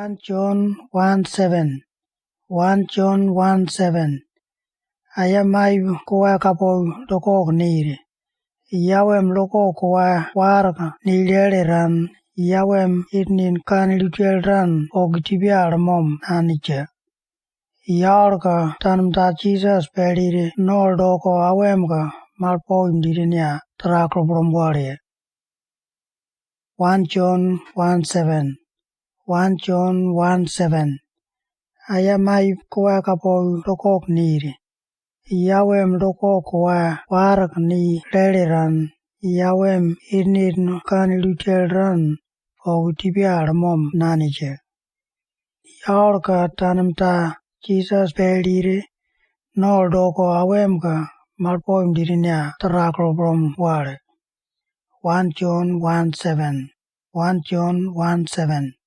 1 John 1:7. 1 John 1:7. Ayamai kuwa kapo loko niri. Yawem loko kuwa warga nilere ran. Yawem itnin kan lutel ran ogtibiar mom anije. Yarga tanmta Jesus pedire nol doko awemga malpo imdirinya traklo bromware. 1 John 1:7. 1 John 1:7. Ayamai kuwa kapo loko niri. Yawem loko kuwa warg ni leleran. Yawem inid kan lutelran ogtibiar mom nanije. Yarga tanamta Jesus pedire nol doko awemga malpo imdirinya traklo bromware. 1 John 1:7. 1 John 1:7.